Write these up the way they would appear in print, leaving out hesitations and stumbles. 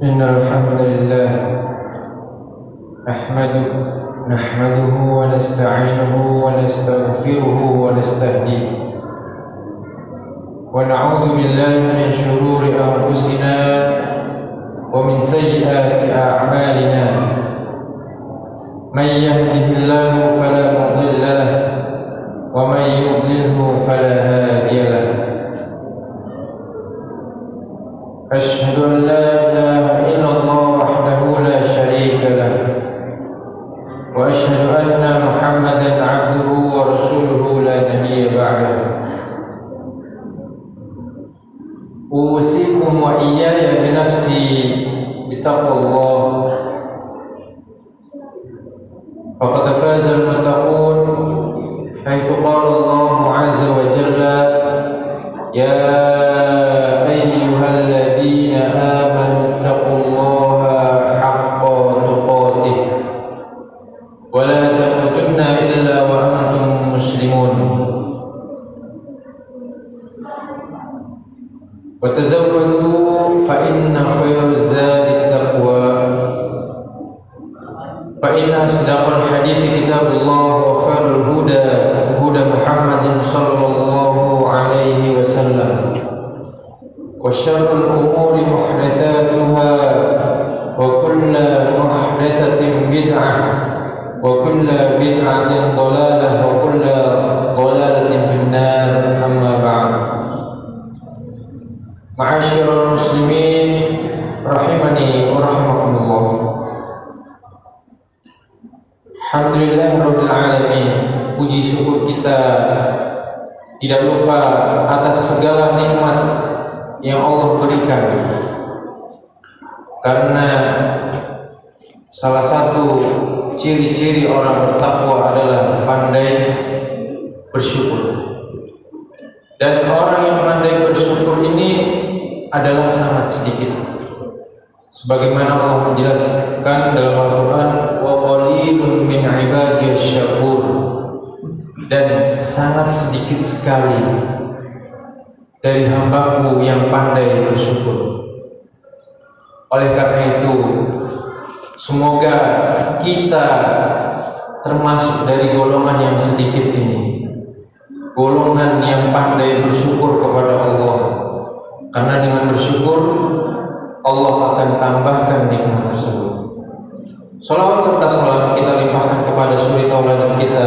إن الحمد لله نحمده ونستعينه ونستغفره ونستهديه ونعوذ بالله من شرور أنفسنا ومن سيئات أعمالنا من يهده الله فلا مضل له ومن يضلله فلا هادي له أشهد أن لا إله إلا الله وحده لا شريك له وأشهد أن محمدا عبده ورسوله لا نبي بعده أوصيكم وإياي بنفسي بتقوى الله فقد فاز المتقون حيث قال الله عز وجل يا أيها الذين آمنوا اتقوا الله حق تقاته ولا تموتن إلا وأنتم مسلمون وتزودوا فإن خير الزاد التقوى فإن أصدق الحديث كتاب الله وخير الهدى هدى محمد صلى الله عليه وسلم وشر الأمور محدثاتها وكل محدثة بدعة وكل بدعة ضلالة وكل ضلالة في النار أما بعد معاشر المسلمين rahimani wa rahimakumullah. Alhamdulillahirabbil alamin. Puji syukur kita tidak lupa atas segala nikmat yang Allah berikan. Karena salah satu ciri-ciri orang bertakwa adalah pandai bersyukur. Dan orang yang pandai bersyukur ini adalah sangat sedikit. Sebagaimana Allah menjelaskan dalam Al-Quran, wa qalilun min ibadiyasy syakur, dan sangat sedikit sekali dari hambaku yang pandai bersyukur. Oleh karena itu, semoga kita termasuk dari golongan yang sedikit ini, golongan yang pandai bersyukur kepada Allah. Karena dengan bersyukur Allah akan tambahkan nikmat tersebut. Salawat serta salam kita limpahkan kepada suri tauladan kita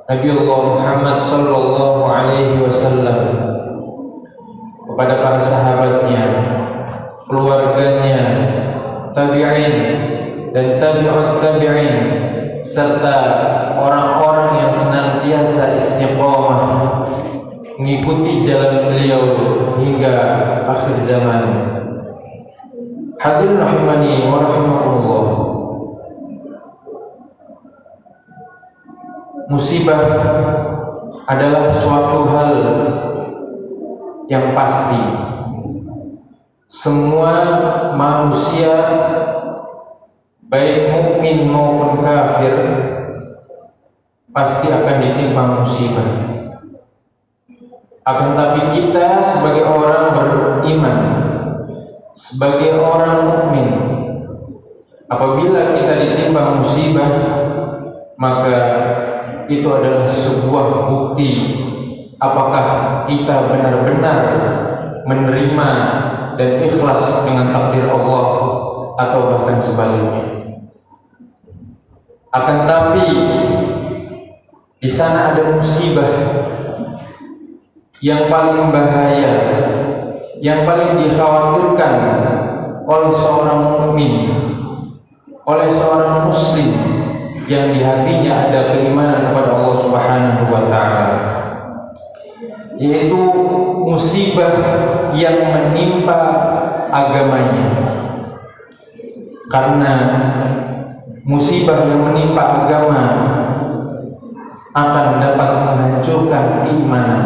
Nabiullah Muhammad sallallahu alaihi wasallam, kepada para sahabatnya, keluarganya, tabi'in dan tabi'ut tabi'in, serta orang-orang yang senantiasa istiqomah mengikuti jalan beliau hingga akhir zaman. Hadirin rahimani wa rahimakumullah. Musibah adalah suatu hal yang pasti. Semua manusia, baik mukmin maupun kafir, pasti akan ditimpa musibah. Akan tapi kita sebagai orang beriman, sebagai orang mukmin, apabila kita ditimpa musibah, maka itu adalah sebuah bukti apakah kita benar-benar menerima dan ikhlas dengan takdir Allah atau bahkan sebaliknya. Akan tapi di sana ada musibah yang paling bahaya, yang paling dikhawatirkan oleh seorang mukmin, oleh seorang muslim yang di hatinya ada keimanan kepada Allah Subhanahu wa taala, yaitu musibah yang menimpa agamanya. Karena musibah yang menimpa agama akan dapat menghancurkan keimanan.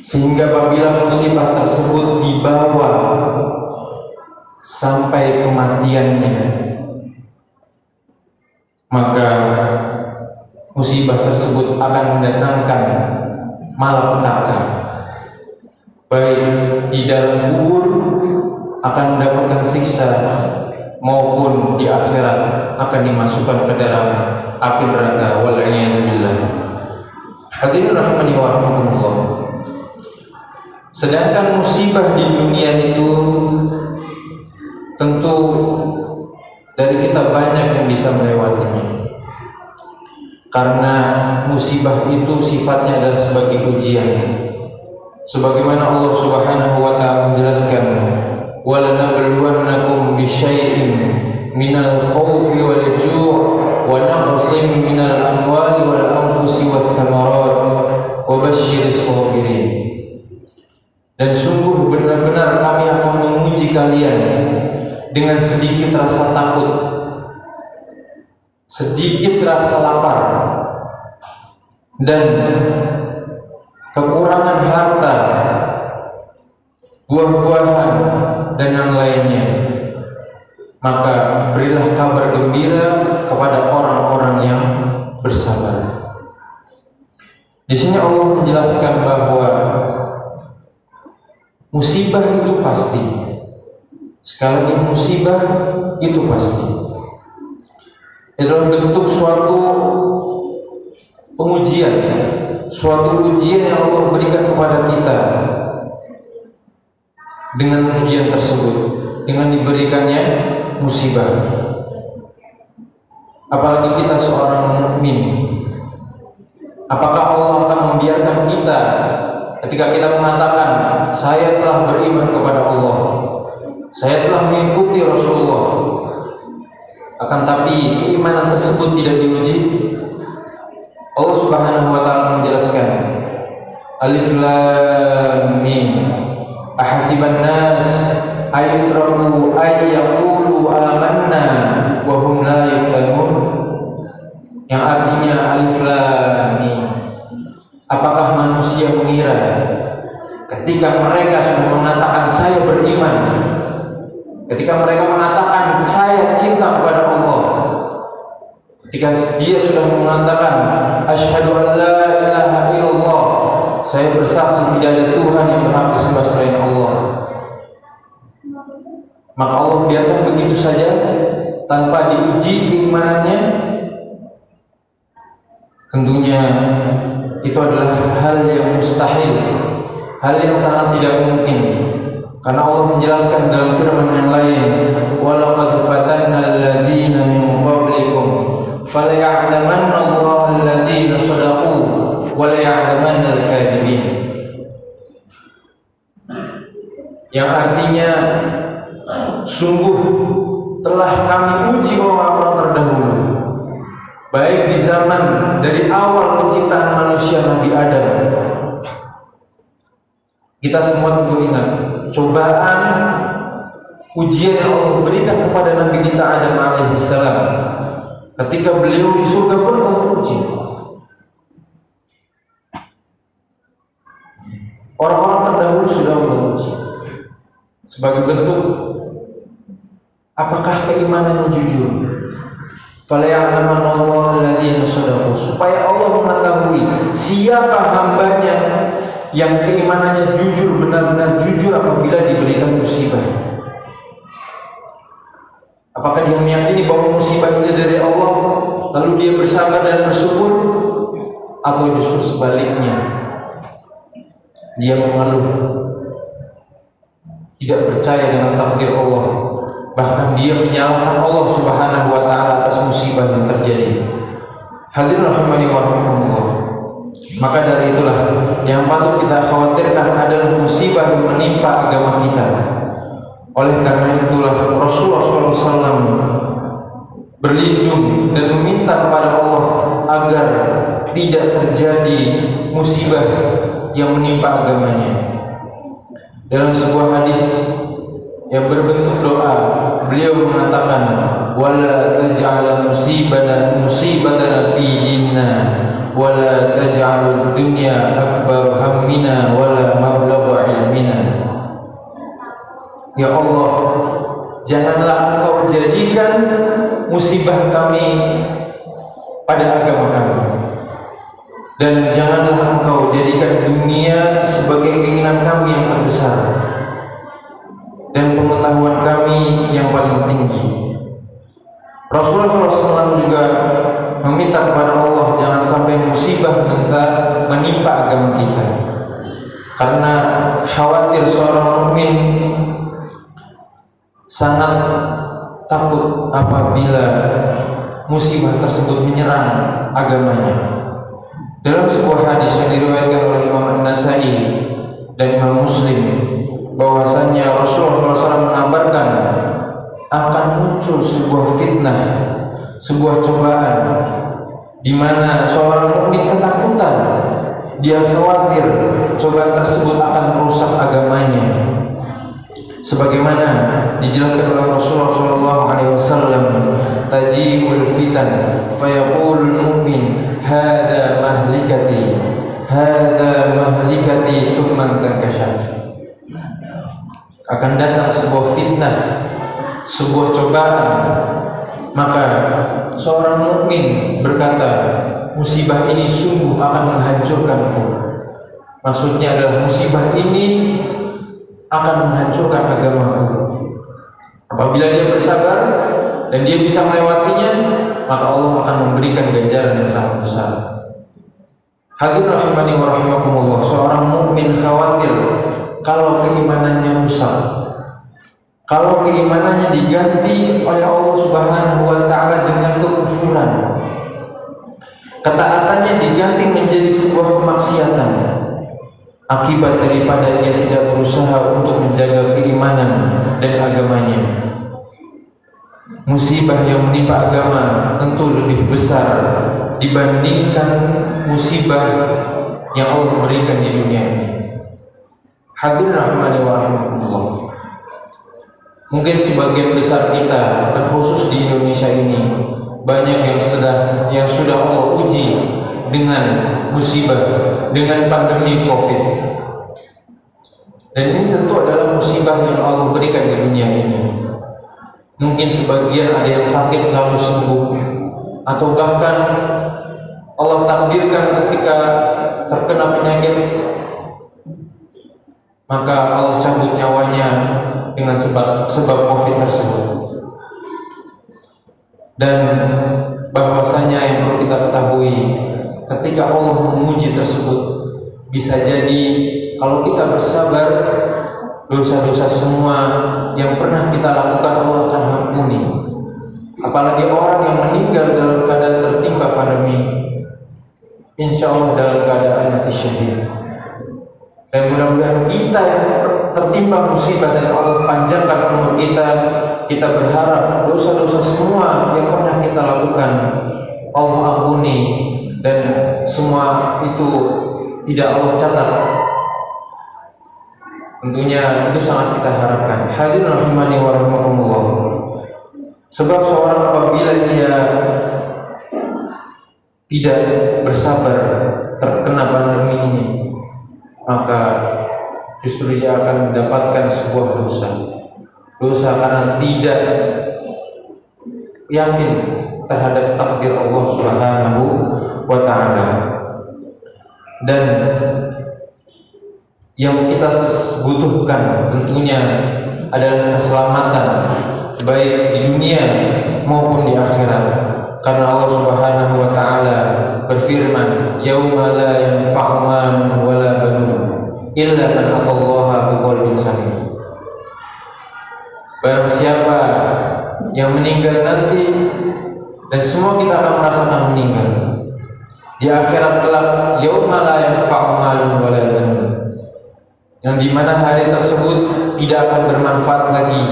Sehingga apabila musibah tersebut dibawa sampai kematiannya, maka musibah tersebut akan mendatangkan malapetaka, baik di di dalam kubur akan mendapatkan siksa, maupun di akhirat akan dimasukkan ke dalam api neraka. Wal'iyadzubillah. Hadirin rahimani wa rahimakumullah. Sedangkan musibah di dunia itu tentu dari kita banyak yang bisa melewatinya, karena musibah itu sifatnya adalah sebagai ujian. Sebagaimana Allah Subhanahu wa taala menjelaskan, وَلَنَبْلُوَنَّكُمْ بِشَيْءٍ مِنَ الْخَوْفِ وَالْجُوعِ وَنَقْصٍ مِنَ الْأَمْوَالِ وَالْأَنْفُسِ وَالثَّمَرَاتِ وَبَشِّرِ الصَّابِرِينَ. Dan sungguh benar-benar kami akan menguji kalian dengan sedikit rasa takut, sedikit rasa lapar, dan kekurangan harta, buah-buahan, dan yang lainnya. Maka berilah kabar gembira kepada orang-orang yang bersabar. Di sini Allah menjelaskan bahwa musibah itu pasti. Sekali lagi, musibah itu pasti. Dalam bentuk suatu pengujian, suatu ujian yang Allah berikan kepada kita. Dengan ujian tersebut, dengan diberikannya musibah, apalagi kita seorang mukmin, apakah Allah akan membiarkan kita ketika kita mengatakan saya telah beriman kepada Allah, saya telah mengikuti Rasulullah, akan tapi keimanan tersebut tidak diuji? Allah Subhanahu wa taala menjelaskan, Alif Lam Mim, ahasiban nas ayutraku ayyaqulu amanna wa hum la yuftanun. Yang artinya Alif Lam Mim, apakah manusia mengira ketika mereka sudah mengatakan saya beriman, ketika mereka mengatakan saya cinta kepada Allah, ketika dia sudah mengatakan asyhadu an la ilaha illallah, saya bersaksi tidak ada Tuhan yang berhak disembah selain Allah, maka Allah biarkan begitu saja tanpa diuji keimanannya? Tentunya itu adalah hal yang mustahil, hal yang sangat tidak mungkin, karena Allah menjelaskan dalam firman yang lain, walaqad fatanna alladziina min qablikum falaya'lamanna Allahu alladziina shadaqu walaya'lamanna al-kadhibin. Yang artinya sungguh telah kami uji orang-orang terdahulu, baik di zaman dari awal penciptaan manusia Nabi Adam. Kita semua tentu ingat cobaan, ujian yang Allah berikan kepada Nabi kita Adam alaihissalam. Ketika beliau di surga pun Allah uji. Orang-orang terdahulu sudah Allah uji sebagai bentuk apakah keimanannya jujur. Falaya'lamanallahu alladziina shadaqu, supaya Allah mengetahui siapa hambanya yang keimanannya jujur, benar-benar jujur apabila diberikan musibah. Apakah dia meyakini bahwa musibah ini dari Allah, lalu dia bersabar dan bersyukur, atau justru sebaliknya, dia mengeluh, tidak percaya dengan takdir Allah, bahkan dia menyalahkan Allah Subhanahu wa taala atas musibah yang terjadi. Hadirin rahimani wa rahimakumullah. Maka dari itulah yang patut kita khawatirkan adalah musibah yang menimpa agama kita. Oleh karena itulah Rasulullah SAW berlindung dan meminta kepada Allah agar tidak terjadi musibah yang menimpa agamanya. Dalam sebuah hadis yang berbentuk doa, beliau mengatakan, wala taj'al musibatana fi dinina wala taj'al dunya akbar hammina wala mablagha ilmina. Ya Allah, janganlah Engkau jadikan musibah kami pada agama kami, dan janganlah Engkau jadikan dunia sebagai keinginan kami yang terbesar, pengetahuan kami yang paling tinggi. Rasulullah SAW juga meminta kepada Allah jangan sampai musibah menimpa agama kita, karena khawatir seorang mukmin sangat takut apabila musibah tersebut menyerang agamanya. Dalam sebuah hadis yang diriwayatkan oleh Imam An-Nasai dan Imam Muslim, bahwasanya Rasulullah SAW mengabarkan akan muncul sebuah fitnah, sebuah cobaan, di mana seorang mukmin ketakutan, dia khawatir cobaan tersebut akan merusak agamanya. Sebagaimana dijelaskan oleh Rasulullah SAW, taji'ul fitan fayaqul mu'min hadza mahlikati thumma tankashaf. Akan datang sebuah fitnah, sebuah cobaan, maka seorang mukmin berkata, musibah ini sungguh akan menghancurkanku. Maksudnya adalah musibah ini akan menghancurkan agamaku. Apabila dia bersabar dan dia bisa melewatinya, maka Allah akan memberikan ganjaran yang sangat besar. Hadirin rahimani wa rahimakumullah, seorang mukmin khawatir kalau keimanannya rusak, kalau keimanannya diganti oleh Allah Subhanahu wa taala dengan kekufuran, ketaatannya diganti menjadi sebuah kemaksiatan, akibat daripada ia tidak berusaha untuk menjaga keimanan dan agamanya. Musibah yang menimpa agama tentu lebih besar dibandingkan musibah yang Allah berikan di dunia ini. Hadirin rahimani wa rahimakumullah, mungkin sebagian besar kita, terkhusus di Indonesia ini, banyak yang sudah Allah uji dengan musibah, dengan pandemi Covid. Dan ini tentu adalah musibah yang Allah berikan di dunia ini. Mungkin sebagian ada yang sakit lalu sembuh, atau bahkan Allah takdirkan ketika terkena penyakit, maka Allah cabut nyawanya dengan sebab Covid tersebut. Dan bahwasanya yang perlu kita ketahui, ketika Allah menguji tersebut, bisa jadi kalau kita bersabar, dosa-dosa semua yang pernah kita lakukan Allah akan ampuni. Apalagi orang yang meninggal dalam keadaan tertimpa pandemi, insya Allah dalam keadaan mati syahid. Dan mudah-mudahan kita yang tertimpa musibah dan Allah panjangkan umur kita, kita berharap dosa-dosa semua yang pernah kita lakukan Allah ampuni, dan semua itu tidak Allah catat. Tentunya itu sangat kita harapkan. Hadirin rahimani wa rahimakumullah, sebab seorang apabila dia tidak bersabar terkena pandemi ini, maka justru dia akan mendapatkan sebuah dosa karena tidak yakin terhadap takdir Allah Subhanahu wa taala. Dan yang kita butuhkan tentunya adalah keselamatan, baik di dunia maupun di akhirat, karena Allah Subhanahu wa taala berfirman, yauma la yanfa'u malun wala banun illa man atallaha biqalbin salim. Barang siapa yang meninggal nanti, dan semua kita akan merasakan meninggal di akhirat kelak, yauma la yanfa'u malun wala banun, yang dimana hari tersebut tidak akan bermanfaat lagi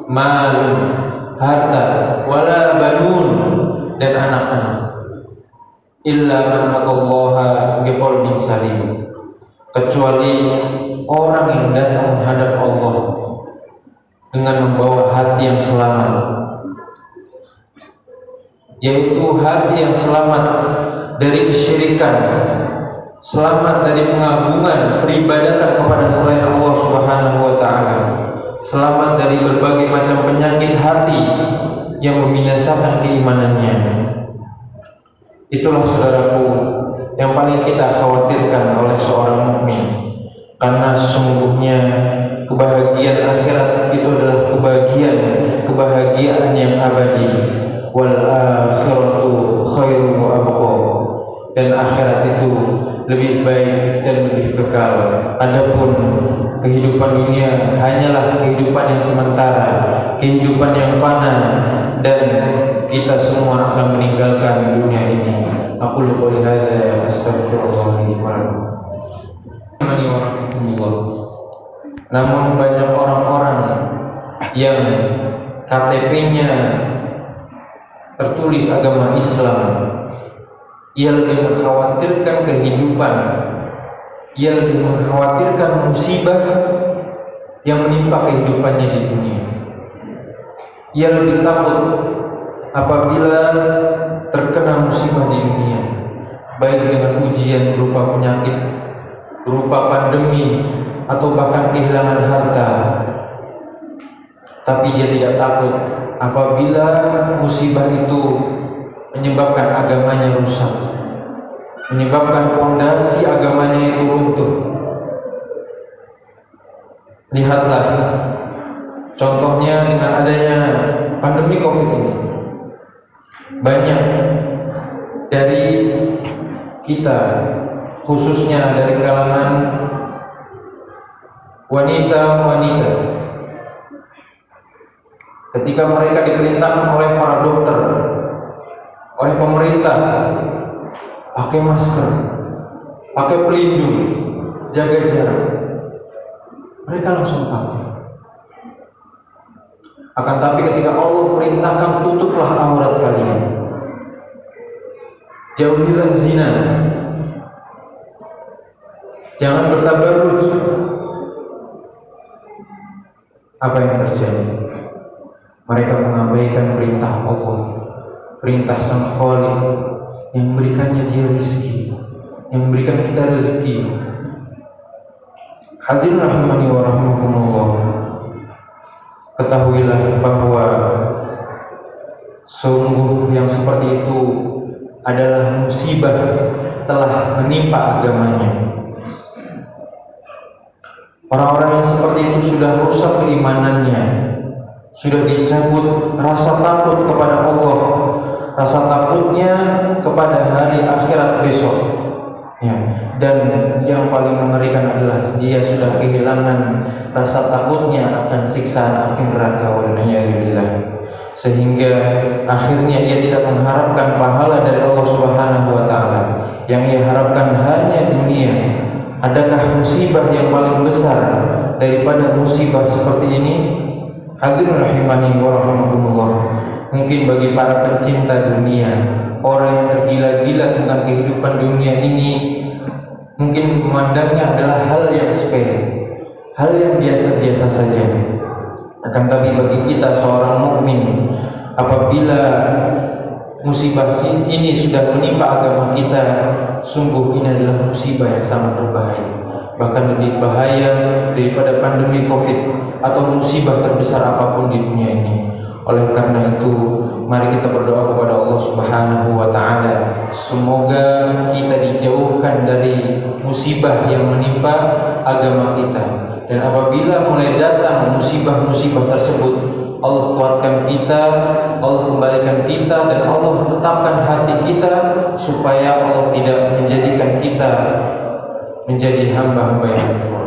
malun, harta, wala banun, dan anak-anak, illa man atallaha biqalbin salim, kecuali orang yang datang menghadap Allah dengan membawa hati yang selamat, yaitu hati yang selamat dari kesyirikan, selamat dari pengagungan, peribadatan kepada selain Allah Subhanahu wa taala, selamat dari berbagai macam penyakit hati yang membinasakan keimanannya. Itulah saudaraku yang paling kita khawatirkan oleh seorang mukmin, karena sesungguhnya kebahagiaan akhirat itu adalah kebahagiaan yang abadi. Wal akhiratu khairu wa abqa, dan akhirat itu lebih baik dan lebih kekal. Adapun kehidupan dunia hanyalah kehidupan yang sementara, kehidupan yang fana, dan kita semua akan meninggalkan dunia ini. Aku qouli hadza astaghfirullah li wa lakum. Namun banyak orang-orang yang KTP-nya tertulis agama Islam, ia lebih mengkhawatirkan kehidupan, ia lebih mengkhawatirkan musibah yang menimpa kehidupannya di dunia. Ia lebih takut apabila terkena musibah di dunia, baik dengan ujian berupa penyakit, berupa pandemi, atau bahkan kehilangan harta. Tapi dia tidak takut apabila musibah itu menyebabkan agamanya rusak, menyebabkan fondasi agamanya itu runtuh. Lihatlah contohnya dengan adanya pandemi Covid ini. Banyak dari kita, khususnya dari kalangan wanita-wanita, ketika mereka diperintahkan oleh para dokter, oleh pemerintah, pakai masker, pakai pelindung, jaga jarak, mereka langsung pakai. Akan tapi ketika Allah perintahkan tutuplah aurat kalian, jauhilah zina, jangan bertabarruj, apa yang terjadi? Mereka mengabaikan perintah Allah, perintah Sang Khaliq yang memberikannya dia rezeki, yang memberikan kita rezeki. Hadirin rahimani wa rahimakumullah, ketahuilah bahwa sungguh yang seperti itu adalah musibah telah menimpa agamanya. Orang-orang yang seperti itu sudah rusak keimanannya, sudah dicabut rasa takut kepada Allah, rasa takutnya kepada hari akhirat besok, ya. Dan yang paling mengerikan adalah dia sudah kehilangan rasa takutnya akan siksaan api neraka, waliyadzubillah, sehingga akhirnya ia tidak mengharapkan pahala dari Allah Subhanahu wa taala. Yang ia harapkan hanya dunia. Adakah musibah yang paling besar daripada musibah seperti ini? Hadirin rahimani wa rahimakumullah. Mungkin bagi para pencinta dunia, orang yang tergila-gila tentang kehidupan dunia ini, mungkin memandangnya adalah hal yang sepele, hal yang biasa-biasa saja. Akan tapi bagi kita seorang mukmin, apabila musibah ini sudah menimpa agama kita, sungguh ini adalah musibah yang sangat berbahaya, bahkan lebih bahaya daripada pandemi Covid atau musibah terbesar apapun di dunia ini. Oleh karena itu, mari kita berdoa kepada Allah Subhanahu wa taala, semoga kita dijauhkan dari musibah yang menimpa agama kita. Dan apabila mulai datang musibah-musibah tersebut, Allah kuatkan kita, Allah kembalikan kita, dan Allah tetapkan hati kita supaya Allah tidak menjadikan kita menjadi hamba-hamba yang kufur.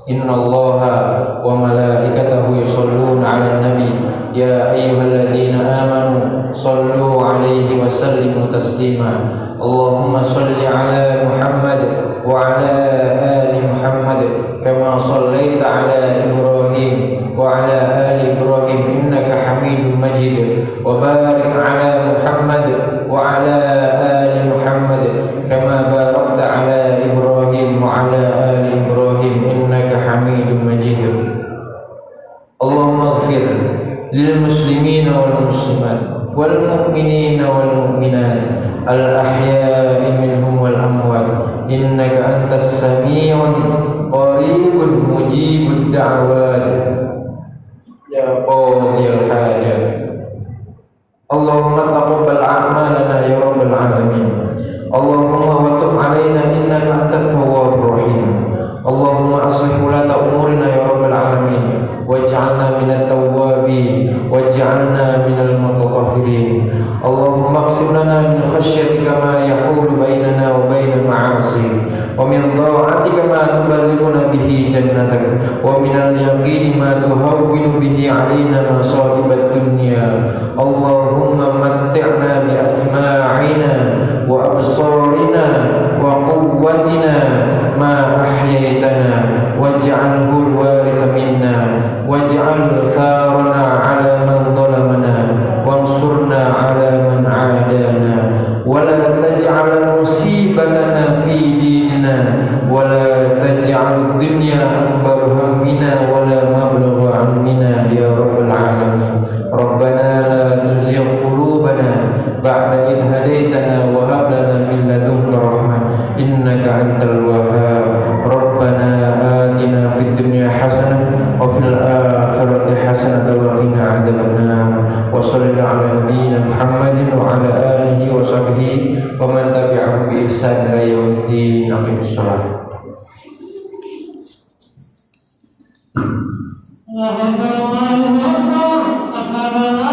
Innallaha wa malaikatahu yusholluna 'alan nabi ya ayyuhalladzina amanu shallu 'alaihi wa sallimu taslima. Allahumma shalli 'ala Muhammad wa 'ala ali Muhammad kama shallaita 'ala Ibrahim wa 'ala ali Ibrahim innaka Hamidum Majid, wa barik 'ala Muhammad wa 'ala ali Muhammad kama barakta 'ala Ibrahim wa 'ala ali Ibrahim innaka Hamidum Majid. Allahumma ighfir lil muslimina wal muslimat wal mu'minina wal mu'minat al ahya'i minhum wal amwat innaka antas sami'un qaribun mujibud da'wat ya qadiyal hajat. Allahumma taqabbal a'malana ya rabbal alamin. Allahumma wa tub 'alaina innaka antat tawwabur rahim. Allahumma aslih ulata umurina ya rabbal ومن طاعتك ما تبلغنا به جنتك ومن اليقين ما تهون به علينا مصائب الدنيا اللهم متعنا بأسماعنا وأبصارنا وقوتنا ما أحييتنا واجعله الوارث منا واجعل ثارنا على من ظلمنا وانصرنا على من عادانا ولا تجعل مصيبتنا في ديننا ولا تجعل الدنيا أكبر همنا ولا مبلغ علمنا يا رب العالمين ربنا لا تزغ قلوبنا بعد إذ هديتنا وهب لنا من لدنك رحمة إنك أنت الوهاب ربنا آتنا في الدنيا حسنة وفي الآخرة حسنة وقنا عذاب النار وصلى الله على نبينا محمد وعلى آله وصحبه ومن تبعهم بإحسان إلى يوم الدين أقم الصلاة. Allahu Akbar, Allahu Akbar.